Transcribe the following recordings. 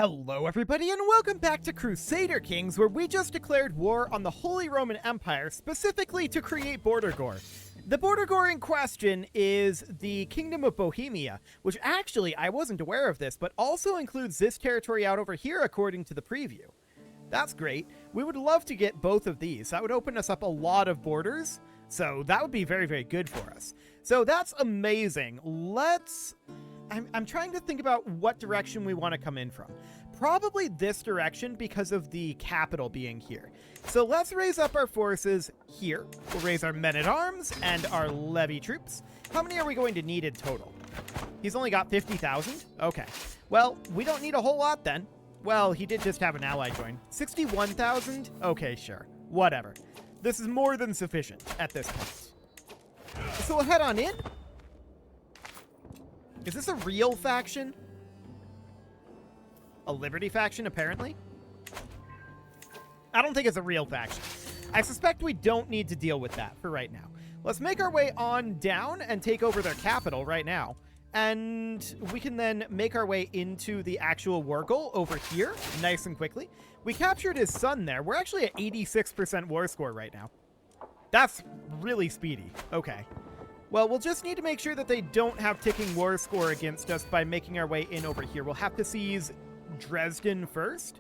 Hello everybody and welcome back to Crusader Kings, where we just declared war on the Holy Roman Empire, specifically to create Border Gore. The Border Gore in question is the Kingdom of Bohemia, which actually, I wasn't aware of this, but also includes this territory out over here according to the preview. That's great. We would love to get both of these. That would open us up a lot of borders, so that would be very, very good for us. So that's amazing. I'm trying to think about what direction we want to come in from. Probably this direction because of the capital being here. So let's raise up our forces here. We'll raise our men-at-arms and our levy troops. How many are we going to need in total? He's only got 50,000? Okay. Well, we don't need a whole lot then. Well, he did just have an ally join. 61,000? Okay, sure. Whatever. This is more than sufficient at this point. So we'll head on in. Is this a real faction? A Liberty faction, apparently? I don't think it's a real faction. I suspect we don't need to deal with that for right now. Let's make our way on down and take over their capital right now. And we can then make our way into the actual war goal over here, nice and quickly. We captured his son there. We're actually at 86% war score right now. That's really speedy. Okay. Well, we'll just need to make sure that they don't have ticking war score against us by making our way in over here. We'll have to seize Dresden first.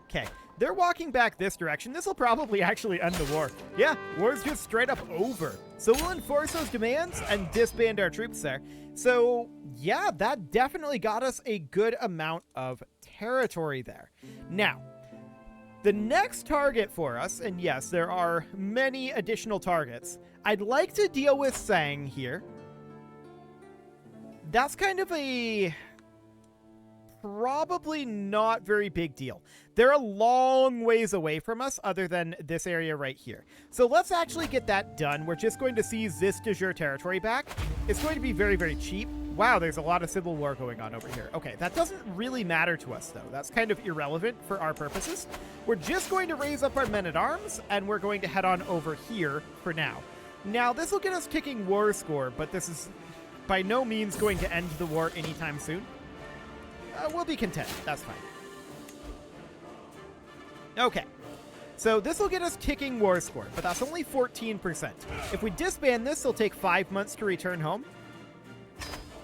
Okay, they're walking back this direction. This will probably actually end the war. Yeah, war's just straight up over. So we'll enforce those demands and disband our troops there. So yeah, that definitely got us a good amount of territory there. Now, the next target for us, and yes, there are many additional targets. I'd like to deal with Sang here. That's kind of a probably not very big deal. They're a long ways away from us other than this area right here. So let's actually get that done. We're just going to seize this de jure territory back. It's going to be very, very cheap. Wow, there's a lot of civil war going on over here. Okay, that doesn't really matter to us, though. That's kind of irrelevant for our purposes. We're just going to raise up our men-at-arms, and we're going to head on over here for now. Now, this will get us ticking war score, but this is by no means going to end the war anytime soon. We'll be content. That's fine. Okay. So this will get us ticking war score, but that's only 14%. If we disband this, it'll take 5 months to return home.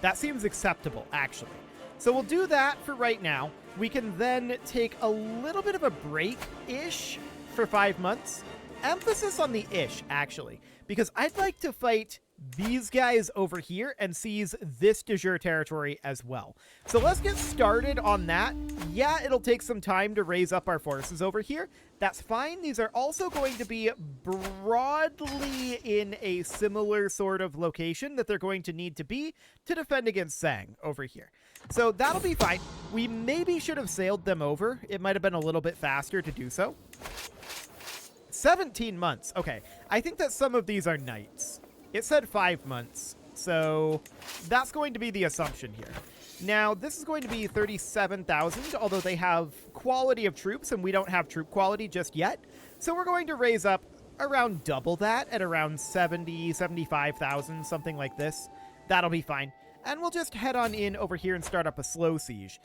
That seems acceptable, actually. So we'll do that for right now. We can then take a little bit of a break-ish for 5 months. Emphasis on the ish, actually, because I'd like to fight these guys over here and seize this de jure territory as well. So let's get started on that. Yeah, it'll take some time to raise up our forces over here. That's fine. These are also going to be broadly in a similar sort of location that they're going to need to be to defend against Sang over here. So that'll be fine. We maybe should have sailed them over. It might have been a little bit faster to do so. 17 months. Okay, I think that some of these are knights. It said 5 months, so that's going to be the assumption here. Now, this is going to be 37,000, although they have quality of troops, and we don't have troop quality just yet. So we're going to raise up around double that at around 70, 75,000, something like this. That'll be fine. And we'll just head on in over here and start up a slow siege.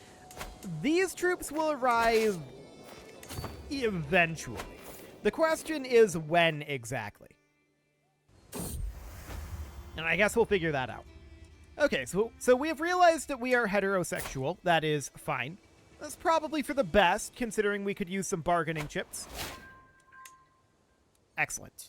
These troops will arrive eventually. The question is when exactly. And I guess we'll figure that out. Okay, so we have realized that we are heterosexual. That is fine. That's probably for the best, considering we could use some bargaining chips. Excellent.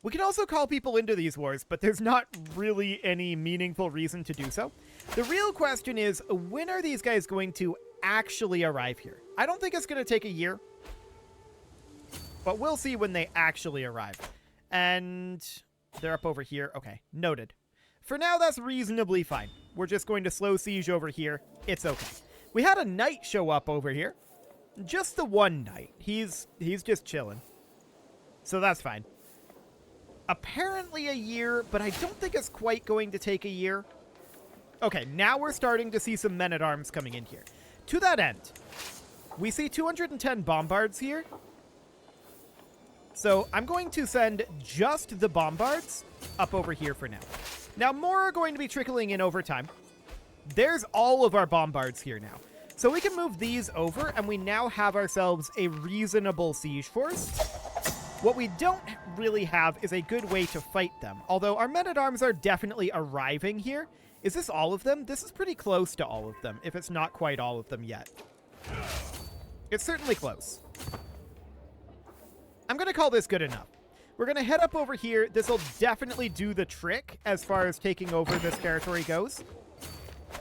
We can also call people into these wars, but there's not really any meaningful reason to do so. The real question is, when are these guys going to actually arrive here? I don't think it's going to take a year, but we'll see when they actually arrive. And they're up over here. Okay, noted. For now, that's reasonably fine. We're just going to slow siege over here. It's okay. We had a knight show up over here. Just the one knight. He's just chilling. So that's fine. Apparently a year, but I don't think it's quite going to take a year. Okay, now we're starting to see some men-at-arms coming in here. To that end, we see 210 bombards here. So I'm going to send just the bombards up over here for now. Now, more are going to be trickling in over time. There's all of our bombards here now. So we can move these over, and we now have ourselves a reasonable siege force. What we don't really have is a good way to fight them, although our men-at-arms are definitely arriving here. Is this all of them? This is pretty close to all of them, if it's not quite all of them yet. It's certainly close. I'm going to call this good enough. We're going to head up over here. This will definitely do the trick as far as taking over this territory goes.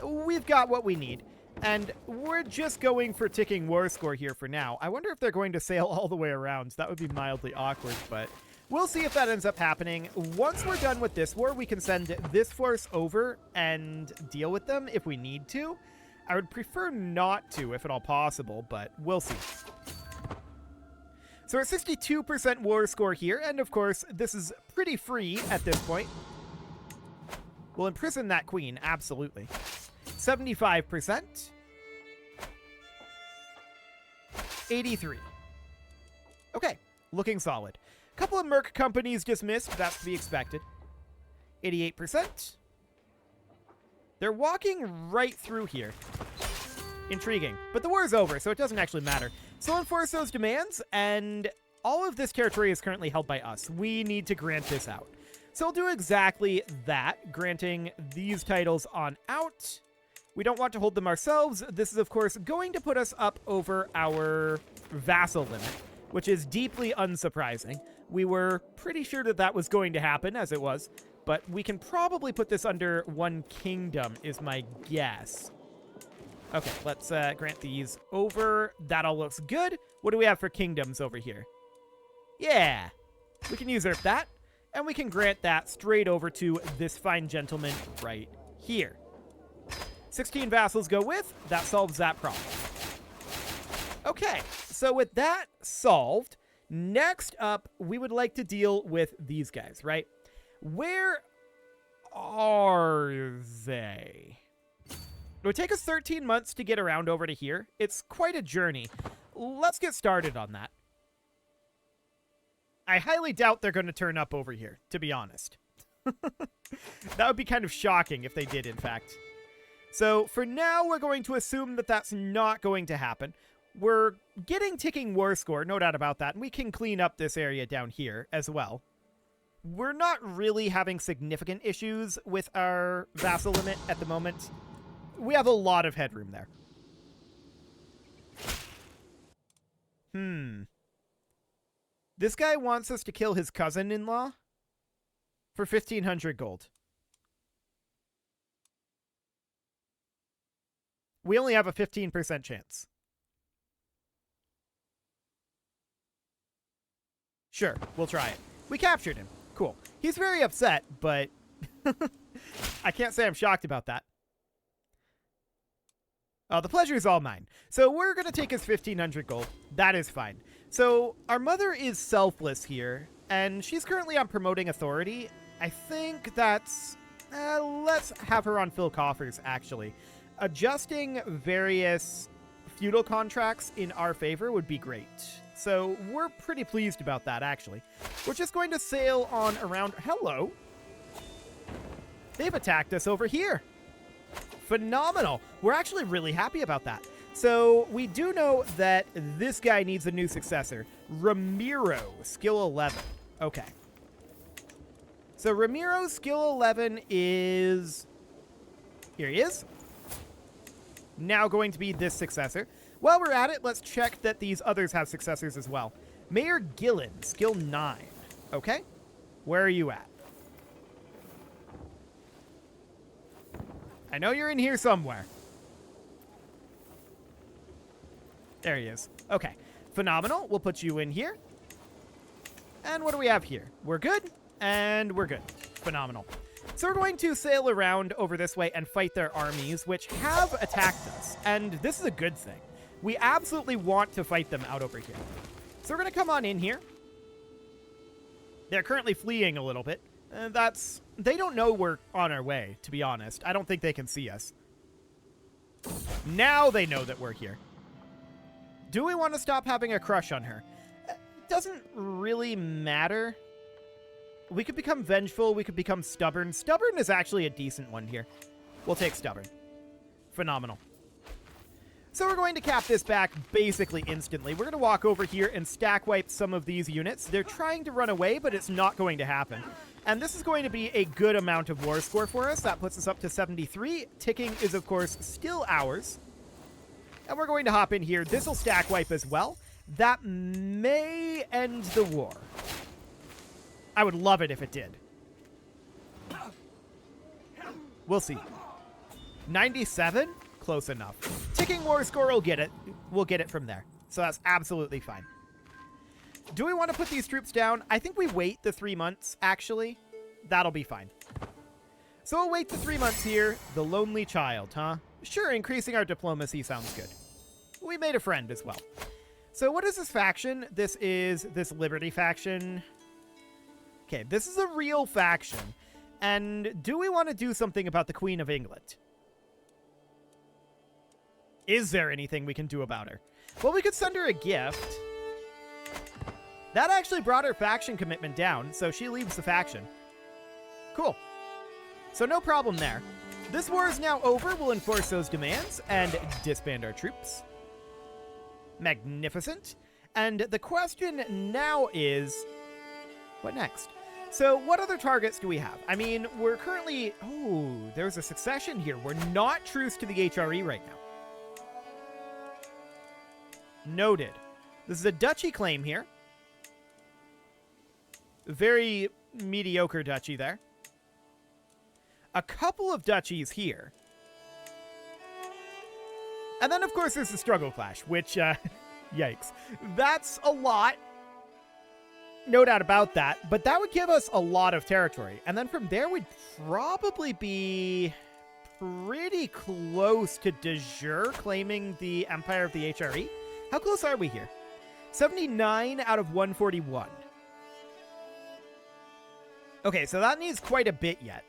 We've got what we need. And we're just going for ticking war score here for now. I wonder if they're going to sail all the way around. That would be mildly awkward, but we'll see if that ends up happening. Once we're done with this war, we can send this force over and deal with them if we need to. I would prefer not to, if at all possible, but we'll see. So we're at 62% war score here, and of course, this is pretty free at this point. We'll imprison that queen, absolutely. 75%. 83. Okay, looking solid. Couple of merc companies dismissed, that's to be expected. 88%. They're walking right through here. Intriguing. But the war's over, so it doesn't actually matter. So enforce those demands, and all of this territory is currently held by us. We need to grant this out. So we'll do exactly that, granting these titles on out. We don't want to hold them ourselves. This is, of course, going to put us up over our vassal limit, which is deeply unsurprising. We were pretty sure that that was going to happen, as it was, but we can probably put this under one kingdom, is my guess. Okay, let's grant these over. That all looks good. What do we have for kingdoms over here? Yeah, we can usurp that, and we can grant that straight over to this fine gentleman right here. 16 vassals go with. That solves that problem. Okay, so with that solved, next up, we would like to deal with these guys, right? Where are they? It would take us 13 months to get around over to here. It's quite a journey. Let's get started on that. I highly doubt they're going to turn up over here, to be honest. That would be kind of shocking if they did, in fact. So for now, we're going to assume that that's not going to happen. We're getting ticking war score, no doubt about that, and we can clean up this area down here as well. We're not really having significant issues with our vassal limit at the moment. We have a lot of headroom there. This guy wants us to kill his cousin-in-law for 1,500 gold. We only have a 15% chance. Sure, we'll try it. We captured him. Cool. He's very upset, but I can't say I'm shocked about that. The pleasure is all mine. So we're going to take his 1,500 gold. That is fine. So our mother is selfless here, and she's currently on promoting authority. I think that's... let's have her on fill coffers, actually. Adjusting various feudal contracts in our favor would be great. So we're pretty pleased about that, actually. We're just going to sail on around... Hello. They've attacked us over here. Phenomenal. We're actually really happy about that. So we do know that this guy needs a new successor. Ramiro, skill 11. Okay. So Ramiro's skill 11 is... Here he is. Now going to be this successor. While we're at it, let's check that these others have successors as well. Mayor Gillen, skill 9. Okay. Where are you at? I know you're in here somewhere. There he is. Okay. Phenomenal. We'll put you in here. And what do we have here? We're good. And we're good. Phenomenal. So we're going to sail around over this way and fight their armies, which have attacked us. And this is a good thing. We absolutely want to fight them out over here. So we're going to come on in here. They're currently fleeing a little bit. They don't know we're on our way, to be honest. I don't think they can see us. Now they know that we're here. Do we want to stop having a crush on her? It doesn't really matter. We could become vengeful. We could become stubborn. Stubborn is actually a decent one here. We'll take stubborn. Phenomenal. So we're going to cap this back basically instantly. We're going to walk over here and stack wipe some of these units. They're trying to run away, but it's not going to happen. And this is going to be a good amount of war score for us. That puts us up to 73. Ticking is, of course, still ours. And we're going to hop in here. This will stack wipe as well. That may end the war. I would love it if it did. We'll see. 97? Close enough. Ticking war score will get it. We'll get it from there. So that's absolutely fine. Do we want to put these troops down? I think we wait the 3 months, actually. That'll be fine. So we'll wait the 3 months here. The lonely child, huh? Sure, increasing our diplomacy sounds good. We made a friend as well. So what is this faction? This is this Liberty faction. Okay, this is a real faction. And do we want to do something about the Queen of England? Is there anything we can do about her? Well, we could send her a gift. That actually brought her faction commitment down, so she leaves the faction. Cool. So no problem there. This war is now over. We'll enforce those demands and disband our troops. Magnificent. And the question now is, what next? So what other targets do we have? I mean, we're currently... Oh, there's a succession here. We're not truce to the HRE right now. Noted. This is a duchy claim here. Very mediocre duchy there. A couple of duchies here. And then, of course, there's the struggle clash, which, yikes. That's a lot. No doubt about that. But that would give us a lot of territory. And then from there, we'd probably be pretty close to de jure claiming the Empire of the HRE. How close are we here? 79 out of 141. Okay, so that needs quite a bit yet.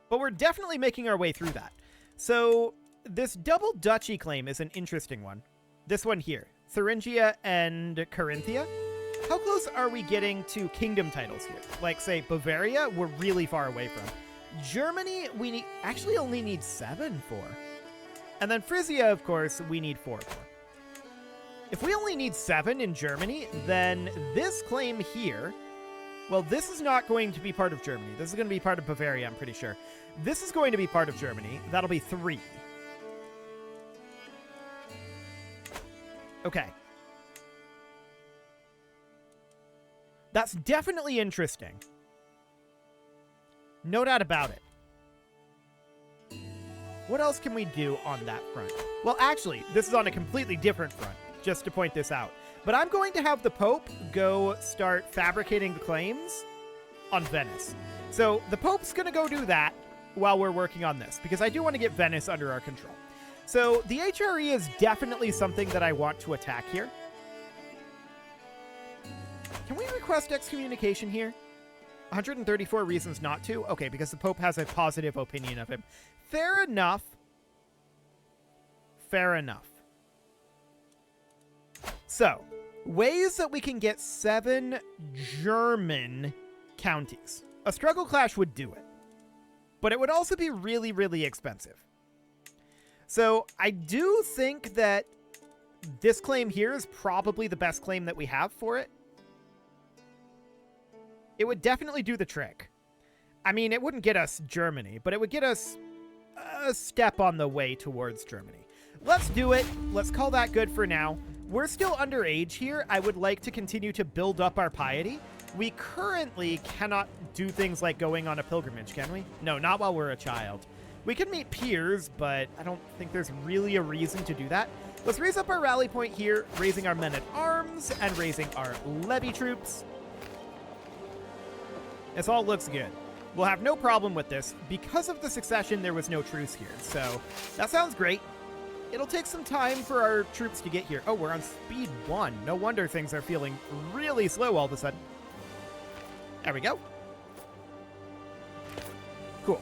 But we're definitely making our way through that. So this double duchy claim is an interesting one. This one here, Thuringia and Carinthia. How close are we getting to kingdom titles here? Like, say, Bavaria, we're really far away from. Germany, we actually only need 7 for. And then Frisia, of course, we need 4 for. If we only need 7 in Germany, then this claim here... Well, this is not going to be part of Germany. This is going to be part of Bavaria, I'm pretty sure. This is going to be part of Germany. That'll be 3. Okay. That's definitely interesting. No doubt about it. What else can we do on that front? Well, actually, this is on a completely different front, just to point this out. But I'm going to have the Pope go start fabricating the claims on Venice. So the Pope's going to go do that while we're working on this, because I do want to get Venice under our control. So the HRE is definitely something that I want to attack here. Can we request excommunication here? 134 reasons not to? Okay, because the Pope has a positive opinion of him. Fair enough. Fair enough. So, ways that we can get 7 German counties. A struggle clash would do it. But it would also be really, really expensive. So, I do think that this claim here is probably the best claim that we have for it. It would definitely do the trick. I mean, it wouldn't get us Germany, but it would get us a step on the way towards Germany. Let's do it. Let's call that good for now. We're still underage here. I would like to continue to build up our piety. We currently cannot do things like going on a pilgrimage, can we? No, not while we're a child. We can meet peers, but I don't think there's really a reason to do that. Let's raise up our rally point here, raising our men-at-arms and raising our levy troops. This all looks good. We'll have no problem with this. Because of the succession, there was no truce here, so that sounds great. It'll take some time for our troops to get here. Oh, we're on speed 1. No wonder things are feeling really slow all of a sudden. There we go. Cool.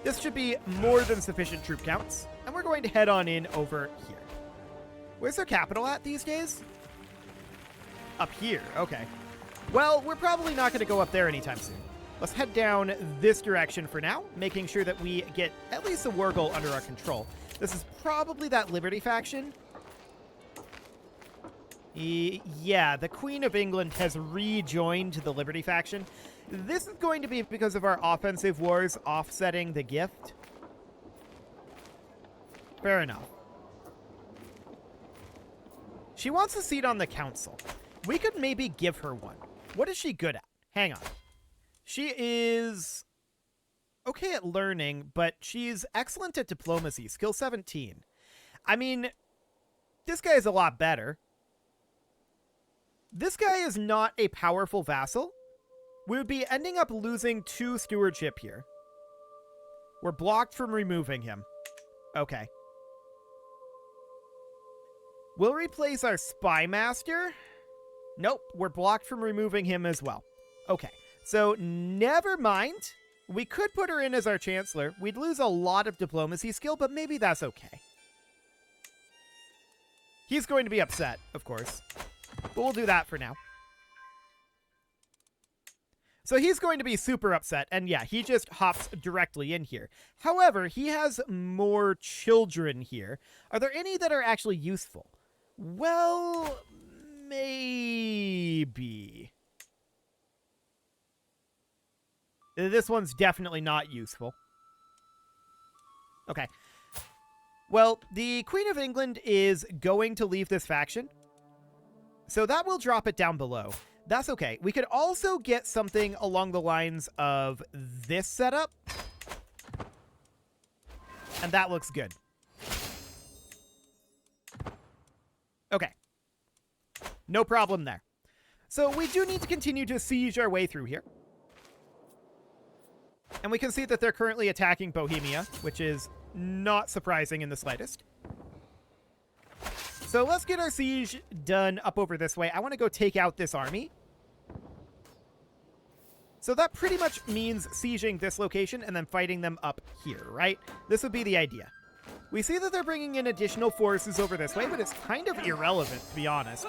This should be more than sufficient troop counts, and we're going to head on in over here. Where's their capital at these days? Up here, okay. Well, we're probably not going to go up there anytime soon. Let's head down this direction for now, making sure that we get at least a war goal under our control. This is probably that Liberty faction. Yeah, the Queen of England has rejoined the Liberty faction. This is going to be because of our offensive wars offsetting the gift. Fair enough. She wants a seat on the council. We could maybe give her one. What is she good at? Hang on. She is okay at learning, but she's excellent at diplomacy. Skill 17. I mean, this guy is a lot better. This guy is not a powerful vassal. We would be ending up losing 2 stewardship here. We're blocked from removing him. Okay. We'll replace our spy master. Nope, we're blocked from removing him as well. Okay, so never mind. We could put her in as our chancellor. We'd lose a lot of diplomacy skill, but maybe that's okay. He's going to be upset, of course. But we'll do that for now. So he's going to be super upset, and yeah, he just hops directly in here. However, he has more children here. Are there any that are actually useful? Well, maybe. This one's definitely not useful. Okay. Well, the Queen of England is going to leave this faction. So that will drop it down below. That's okay. We could also get something along the lines of this setup. And that looks good. Okay. No problem there. So we do need to continue to siege our way through here. And we can see that they're currently attacking Bohemia, which is not surprising in the slightest. So let's get our siege done up over this way. I want to go take out this army. So that pretty much means sieging this location and then fighting them up here, right? This would be the idea. We see that they're bringing in additional forces over this way, but it's kind of irrelevant, to be honest.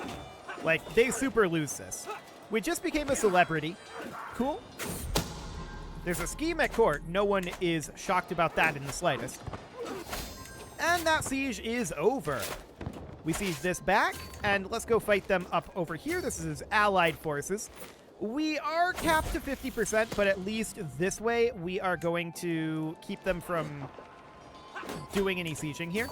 Like, they super lose this. We just became a celebrity. Cool. There's a scheme at court. No one is shocked about that in the slightest. And that siege is over. We siege this back, and let's go fight them up over here. This is allied forces. We are capped to 50%, but at least this way we are going to keep them from doing any sieging here.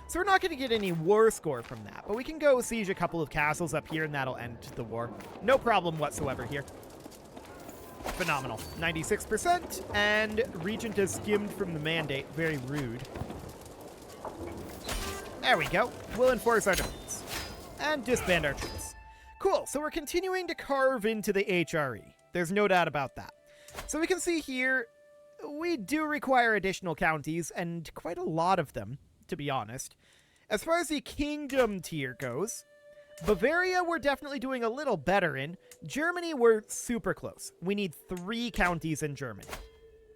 So we're not going to get any war score from that, but we can go siege a couple of castles up here, and that'll end the war. No problem whatsoever here. Phenomenal. 96%, and Regent has skimmed from the mandate. Very rude. There we go. We'll enforce our defense. And disband our troops. Cool, so we're continuing to carve into the HRE. There's no doubt about that. So we can see here, we do require additional counties, and quite a lot of them, to be honest. As far as the kingdom tier goes, Bavaria we're definitely doing a little better in. Germany we're super close. We need 3 counties in Germany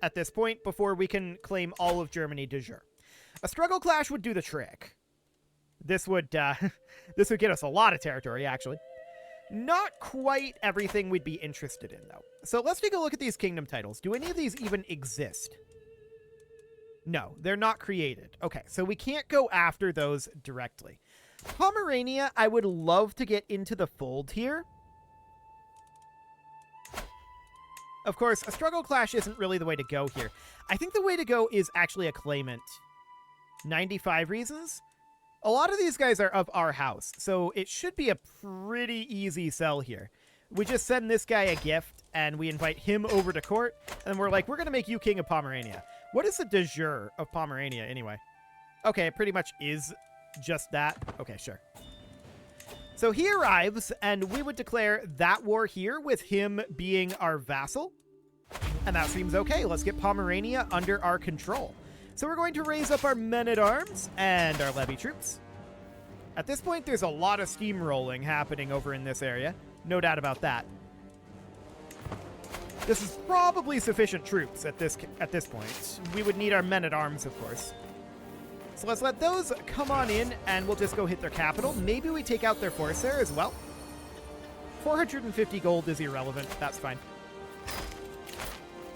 at this point before we can claim all of Germany de jure. A struggle clash would do the trick. This would this would get us a lot of territory, actually. Not quite everything we'd be interested in, though. So let's take a look at these kingdom titles. Do any of these even exist? No, they're not created. Okay, so we can't go after those directly. Pomerania, I would love to get into the fold here. Of course, a struggle clash isn't really the way to go here. I think the way to go is actually a claimant. 95 reasons? A lot of these guys are of our house, so it should be a pretty easy sell here. We just send this guy a gift, and we invite him over to court, and we're like, we're going to make you king of Pomerania. What is the de jure of Pomerania, anyway? Okay, it pretty much is just that. Okay, sure. So he arrives, and we would declare that war here with him being our vassal. And that seems okay. Let's get Pomerania under our control. So we're going to raise up our men-at-arms and our levy troops. At this point, there's a lot of steamrolling happening over in this area. No doubt about that. This is probably sufficient troops at this point. We would need our men-at-arms, of course. So let's let those come on in, and we'll just go hit their capital. Maybe we take out their force there as well. 450 gold is irrelevant. That's fine.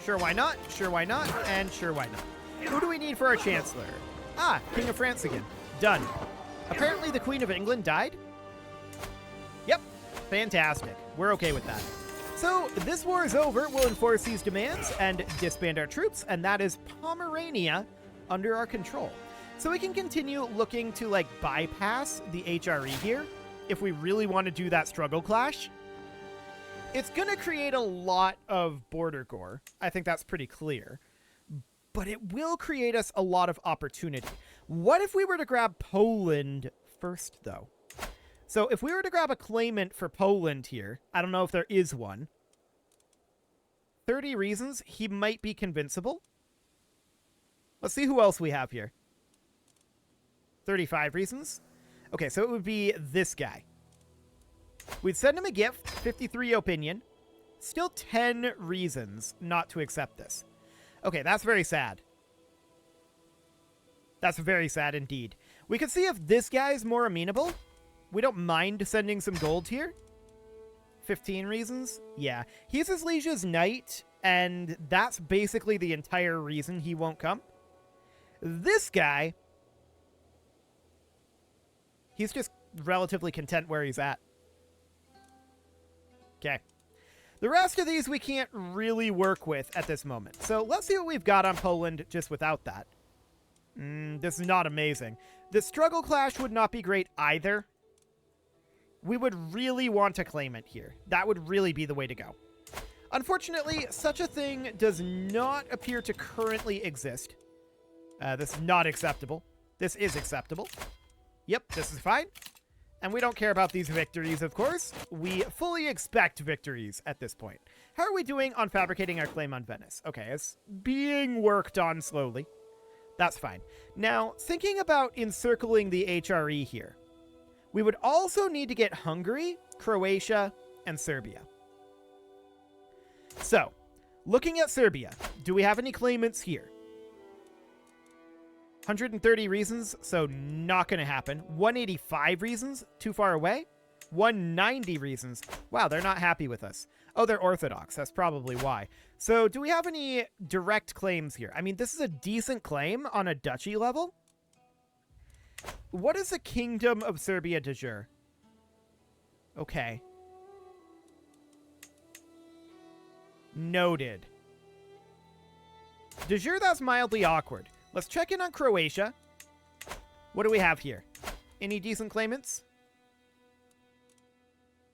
Sure, why not? Sure, why not? And sure, why not? Who do we need for our chancellor? Ah, King of France again. Done. Apparently the Queen of England died? Yep. Fantastic. We're okay with that. So this war is over. We'll enforce these demands and disband our troops, and that is Pomerania under our control. So we can continue looking to, like, bypass the HRE here if we really want to do that struggle clash. It's going to create a lot of border gore. I think that's pretty clear. But it will create us a lot of opportunity. What if we were to grab Poland first, though? So if we were to grab a claimant for Poland here, I don't know if there is one. 30 reasons, he might be convincible. Let's see who else we have here. 35 reasons. Okay, so it would be this guy. We'd send him a gift, 53 opinion. Still 10 reasons not to accept this. Okay, that's very sad. That's very sad indeed. We can see if this guy's more amenable. We don't mind sending some gold here. 15 reasons? Yeah. He's his liege's knight, and that's basically the entire reason he won't come. This guy, he's just relatively content where he's at. Okay. The rest of these we can't really work with at this moment. So let's see what we've got on Poland just without that. This is not amazing. The struggle clash would not be great either. We would really want to claim it here. That would really be the way to go. Unfortunately, such a thing does not appear to currently exist. This is not acceptable. This is acceptable. Yep, this is fine. And we don't care about these victories, of course. We fully expect victories at this point. How are we doing on fabricating our claim on Venice? Okay, it's being worked on slowly. That's fine. Now, thinking about encircling the HRE here, we would also need to get Hungary, Croatia, and Serbia. So, looking at Serbia, do we have any claimants here? 130 reasons, so not going to happen. 185 reasons, too far away. 190 reasons. Wow, they're not happy with us. Oh, they're Orthodox. That's probably why. So do we have any direct claims here? I mean, this is a decent claim on a duchy level. What is the Kingdom of Serbia de jure? Okay. Noted. De jure, that's mildly awkward. Let's check in on Croatia. What do we have here? Any decent claimants?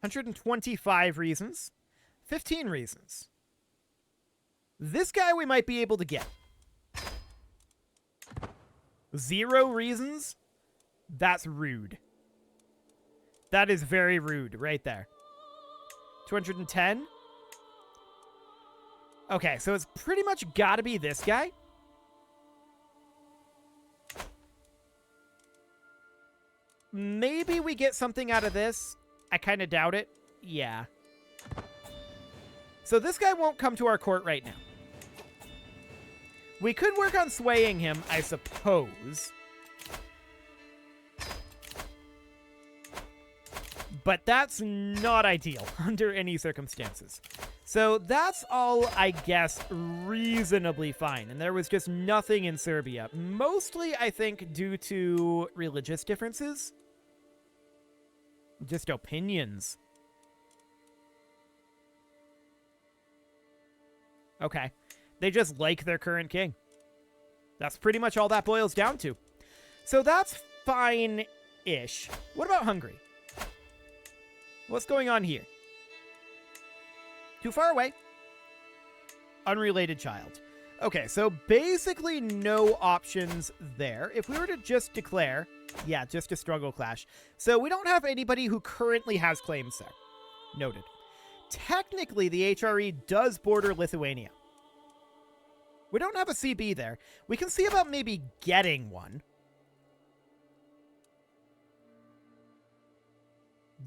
125 reasons. 15 reasons. This guy we might be able to get. 0 reasons? That's rude. That is very rude right there. 210? Okay, so it's pretty much gotta be this guy. Maybe we get something out of this. I kind of doubt it. Yeah. So this guy won't come to our court right now. We could work on swaying him, I suppose. But that's not ideal under any circumstances. So that's all, I guess, reasonably fine. And there was just nothing in Serbia. Mostly, I think, due to religious differences. Just opinions. Okay. They just like their current king. That's pretty much all that boils down to. So that's fine-ish. What about Hungary? What's going on here? Too far away. Unrelated child. Okay, so basically no options there. If we were to just declare, yeah, just a struggle clash. So we don't have anybody who currently has claims there. Noted. Technically, the HRE does border Lithuania. We don't have a CB there. We can see about maybe getting one.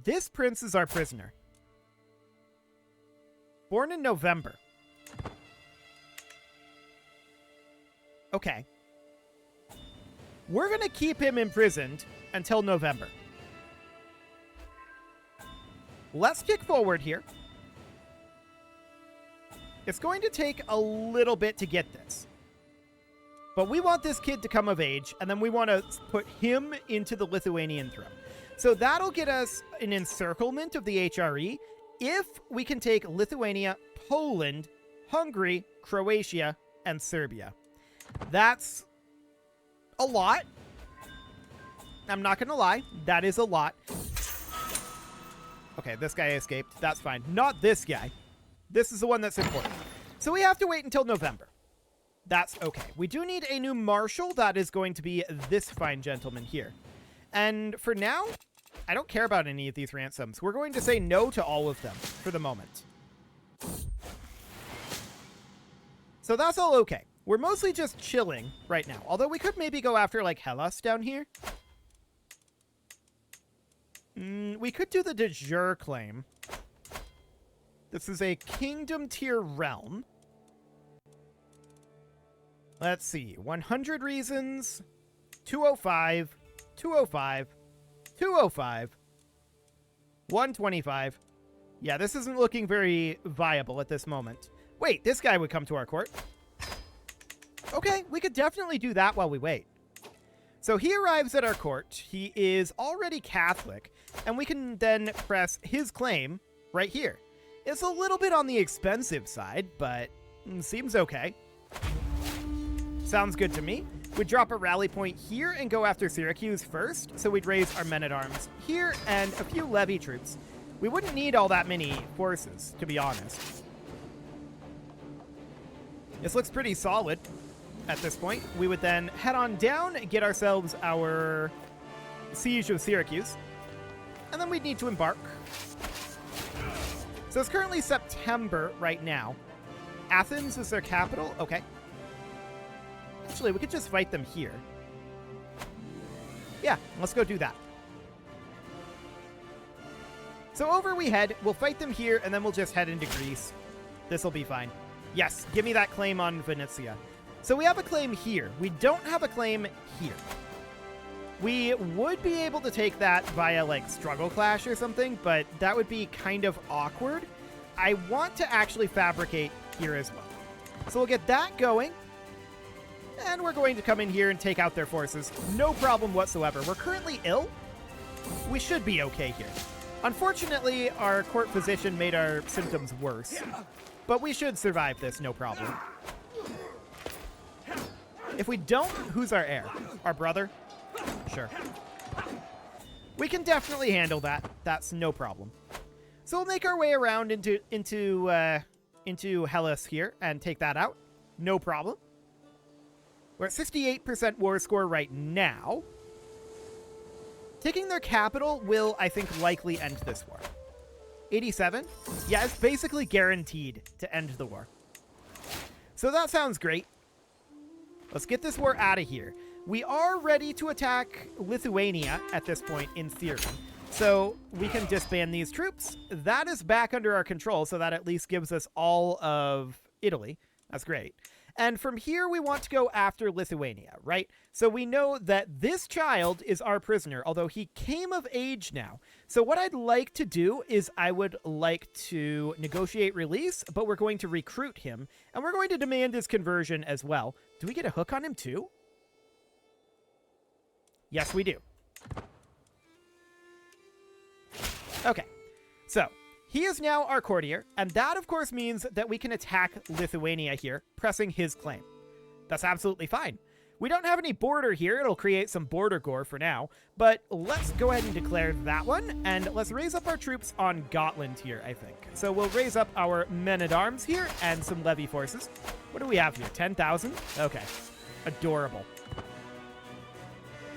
This prince is our prisoner. Born in November. Okay. We're going to keep him imprisoned until November. Let's kick forward here. It's going to take a little bit to get this. But we want this kid to come of age, and then we want to put him into the Lithuanian throne. So that'll get us an encirclement of the HRE if we can take Lithuania, Poland, Hungary, Croatia, and Serbia. That's a lot. I'm not going to lie. That is a lot. Okay, this guy escaped. That's fine. Not this guy. This is the one that's important. So we have to wait until November. That's okay. We do need a new marshal. That is going to be this fine gentleman here. And for now, I don't care about any of these ransoms. We're going to say no to all of them for the moment. So that's all okay. We're mostly just chilling right now. Although we could maybe go after, like, Hellas down here. We could do the de jure claim. This is a kingdom tier realm. Let's see. 100 reasons. 205. 205. 205. 125. Yeah, this isn't looking very viable at this moment. Wait, this guy would come to our court. Okay, we could definitely do that while we wait. So he arrives at our court. He is already Catholic, and we can then press his claim right here. It's a little bit on the expensive side, but seems okay. Sounds good to me. We'd drop a rally point here and go after Syracuse first, so we'd raise our men-at-arms here and a few levy troops. We wouldn't need all that many forces, to be honest. This looks pretty solid at this point. We would then head on down and get ourselves our siege of Syracuse, and then we'd need to embark. So it's currently September right now. Athens is their capital. Okay. Actually, we could just fight them here. Yeah, let's go do that. So over we head. We'll fight them here, and then we'll just head into Greece. This'll be fine. Yes, give me that claim on Venetia. So we have a claim here. We don't have a claim here. We would be able to take that via, like, Struggle Clash or something, but that would be kind of awkward. I want to actually fabricate here as well. So we'll get that going. And we're going to come in here and take out their forces. No problem whatsoever. We're currently ill. We should be okay here. Unfortunately, our court physician made our symptoms worse. But we should survive this, no problem. If we don't, who's our heir? Our brother? Sure. We can definitely handle that. That's no problem. So we'll make our way around into Hellas here and take that out. No problem. We're at 68% war score right now. Taking their capital will, I think, likely end this war. 87? Yeah, it's basically guaranteed to end the war. So that sounds great. Let's get this war out of here. We are ready to attack Lithuania at this point, in theory. So we can disband these troops. That is back under our control, so that at least gives us all of Italy. That's great. And from here, we want to go after Lithuania, right? So we know that this child is our prisoner, although he came of age now. So what I'd like to do is I would like to negotiate release, but we're going to recruit him, and we're going to demand his conversion as well. Do we get a hook on him too? Yes, we do. Okay, so he is now our courtier, and that, of course, means that we can attack Lithuania here, pressing his claim. That's absolutely fine. We don't have any border here. It'll create some border gore for now, but let's go ahead and declare that one, and let's raise up our troops on Gotland here, I think. So we'll raise up our men-at-arms here and some levy forces. What do we have here? 10,000? Okay. Adorable.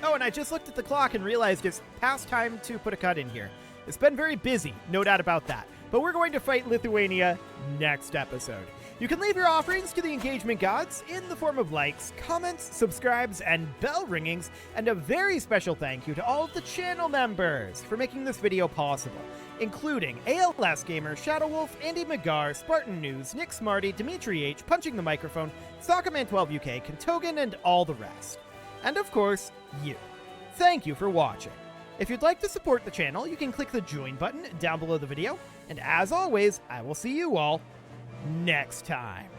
Oh, and I just looked at the clock and realized it's past time to put a cut in here. It's been very busy, no doubt about that. But we're going to fight Lithuania next episode. You can leave your offerings to the engagement gods in the form of likes, comments, subscribes, and bell ringings. And a very special thank you to all of the channel members for making this video possible, including ALS Gamer, Shadow Wolf, Andy McGar, Spartan News, Nick Smarty, Dimitri H, Punching the Microphone, Soccerman12UK, Kentogan, and all the rest. And of course, you. Thank you for watching. If you'd like to support the channel, you can click the join button down below the video. And as always, I will see you all next time.